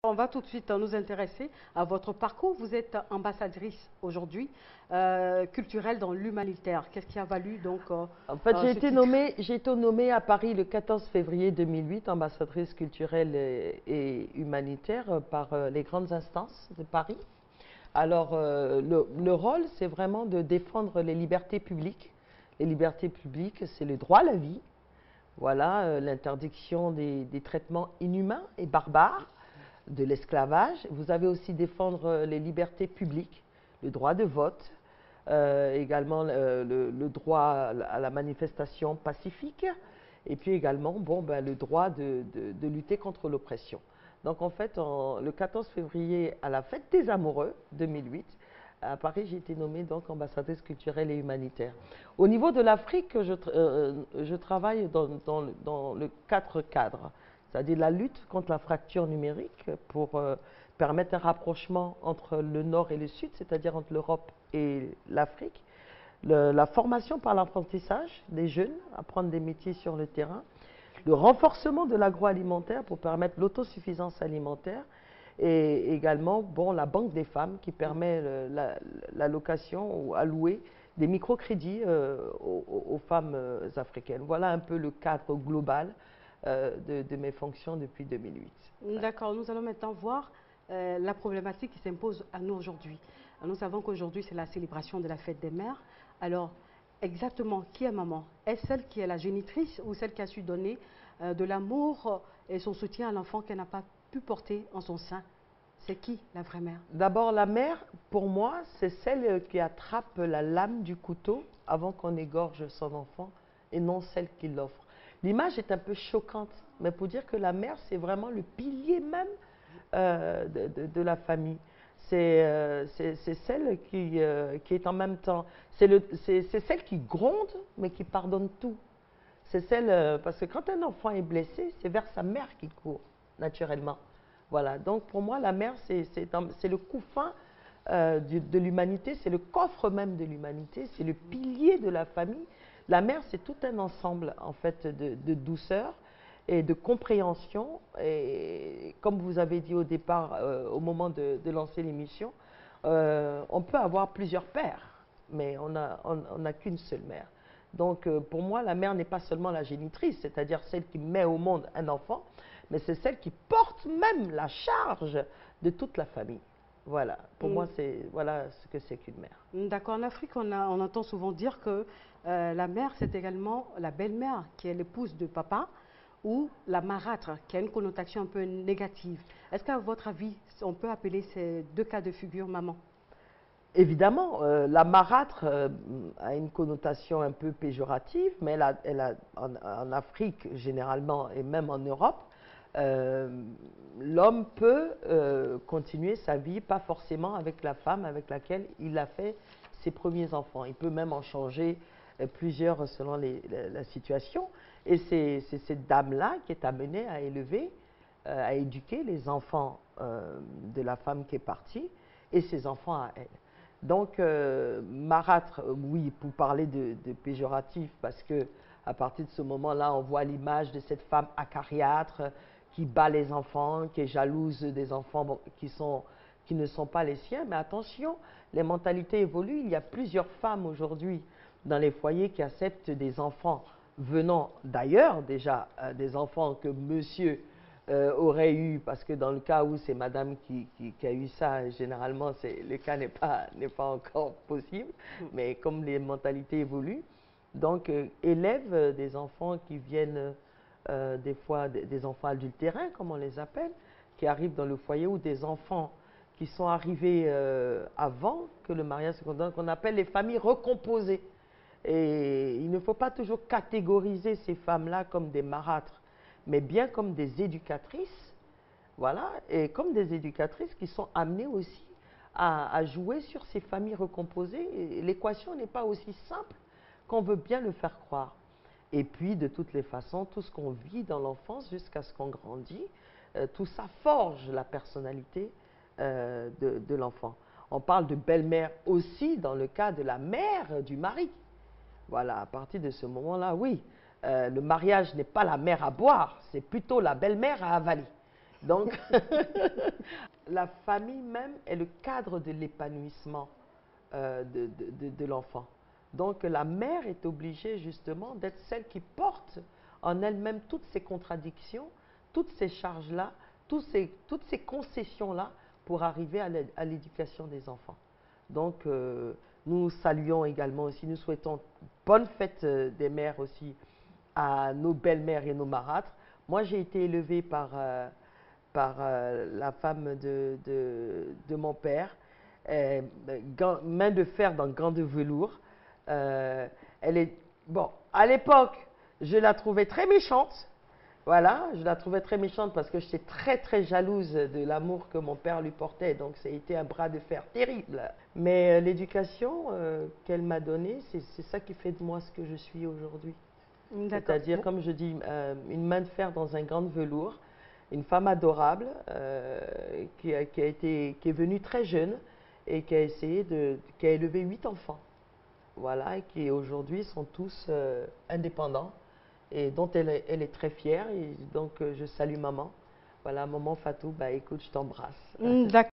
On va tout de suite nous intéresser à votre parcours. Vous êtes ambassadrice aujourd'hui culturelle dans l'humanitaire. Qu'est-ce qui a valu donc En fait, ce titre? j'ai été nommée à Paris le 14 février 2008, ambassadrice culturelle et humanitaire par les grandes instances de Paris. Alors, le rôle, c'est vraiment de défendre les libertés publiques. Les libertés publiques, c'est le droit à la vie, voilà, l'interdiction des traitements inhumains et barbares, de l'esclavage. Vous avez aussi défendre les libertés publiques, le droit de vote, également le droit à la manifestation pacifique, et puis également bon, ben, le droit de lutter contre l'oppression. Donc en fait, le 14 février, à la fête des amoureux 2008, à Paris, j'ai été nommée donc ambassadrice culturelle et humanitaire. Au niveau de l'Afrique, je travaille dans le cadre, c'est-à-dire la lutte contre la fracture numérique pour permettre un rapprochement entre le Nord et le Sud, c'est-à-dire entre l'Europe et l'Afrique. La formation par l'apprentissage des jeunes, apprendre des métiers sur le terrain, le renforcement de l'agroalimentaire pour permettre l'autosuffisance alimentaire, et également bon, la Banque des femmes qui permet l'allocation ou allouer des microcrédits aux femmes africaines. Voilà un peu le cadre global de mes fonctions depuis 2008. D'accord, nous allons maintenant voir la problématique qui s'impose à nous aujourd'hui. Nous savons qu'aujourd'hui, c'est la célébration de la fête des mères. Alors, exactement, qui est maman? Est-ce celle qui est la génitrice ou celle qui a su donner de l'amour et son soutien à l'enfant qu'elle n'a pas pu porter en son sein? C'est qui la vraie mère? D'abord, la mère, pour moi, c'est celle qui attrape la lame du couteau avant qu'on égorge son enfant et non celle qui l'offre. L'image est un peu choquante, mais pour dire que la mère, c'est vraiment le pilier même de la famille. C'est celle qui est en même temps, c'est celle qui gronde, mais qui pardonne tout. C'est celle, parce que quand un enfant est blessé, c'est vers sa mère qu'il court, naturellement. Voilà, donc pour moi, la mère, c'est le couffin de l'humanité, c'est le coffre même de l'humanité, c'est le pilier de la famille. La mère, c'est tout un ensemble, en fait, de douceur et de compréhension. Et comme vous avez dit au départ, au moment de lancer l'émission, on peut avoir plusieurs pères, mais on n'a qu'une seule mère. Donc, pour moi, la mère n'est pas seulement la génitrice, c'est-à-dire celle qui met au monde un enfant, mais c'est celle qui porte même la charge de toute la famille. Voilà, pour moi, c'est voilà ce que c'est qu'une mère. D'accord, en Afrique, on entend souvent dire que la mère, c'est également la belle-mère, qui est l'épouse de papa, ou la marâtre, qui a une connotation un peu négative. Est-ce qu'à votre avis, on peut appeler ces deux cas de figure maman? Évidemment, la marâtre a une connotation un peu péjorative, mais en Afrique généralement et même en Europe, l'homme peut continuer sa vie, pas forcément avec la femme avec laquelle il a fait ses premiers enfants. Il peut même en changer plusieurs selon la situation. Et c'est cette dame-là qui est amenée à élever, à éduquer les enfants de la femme qui est partie et ses enfants à elle. Donc, marâtre, oui, pour parler de péjoratif, parce que à partir de ce moment-là, on voit l'image de cette femme acariâtre qui bat les enfants, qui est jalouse des enfants qui ne sont pas les siens. Mais attention, les mentalités évoluent. Il y a plusieurs femmes aujourd'hui dans les foyers qui acceptent des enfants venant d'ailleurs, déjà, des enfants que monsieur aurait eu, parce que dans le cas où c'est madame qui a eu ça, généralement le cas n'est pas encore possible, mais comme les mentalités évoluent, donc élève des enfants qui viennent des fois des enfants adultérins, comme on les appelle, qui arrivent dans le foyer, ou des enfants qui sont arrivés avant que le mariage se condamne, qu'on appelle les familles recomposées. Et il ne faut pas toujours catégoriser ces femmes-là comme des marâtres, mais bien comme des éducatrices, voilà, et comme des éducatrices qui sont amenées aussi à jouer sur ces familles recomposées. L'équation n'est pas aussi simple qu'on veut bien le faire croire. Et puis, de toutes les façons, tout ce qu'on vit dans l'enfance jusqu'à ce qu'on grandit, tout ça forge la personnalité de l'enfant. On parle de belle-mère aussi dans le cas de la mère du mari. Voilà, à partir de ce moment-là, oui, le mariage n'est pas la mère à boire, c'est plutôt la belle-mère à avaler. Donc, la famille même est le cadre de l'épanouissement de l'enfant. Donc, la mère est obligée justement d'être celle qui porte en elle-même toutes ces contradictions, toutes ces charges-là, toutes ces concessions-là pour arriver à l'éducation des enfants. Donc, nous saluons également aussi, nous souhaitons bonne fête des mères aussi à nos belles-mères et nos marâtres. Moi, j'ai été élevée par la femme de mon père, main de fer dans gant de velours. Elle est, bon, à l'époque, je la trouvais très méchante. Voilà, je la trouvais très méchante parce que j'étais très très jalouse de l'amour que mon père lui portait, donc ça a été un bras de fer terrible. Mais l'éducation qu'elle m'a donnée, c'est ça qui fait de moi ce que je suis aujourd'hui. C'est-à-dire, comme je dis, une main de fer dans un gant de velours, une femme adorable qui est venue très jeune et qui a qui a élevé 8 enfants. Voilà, et qui aujourd'hui sont tous indépendants et dont elle est très fière. Et donc, je salue maman. Voilà, maman Fatou, bah écoute, je t'embrasse. D'accord.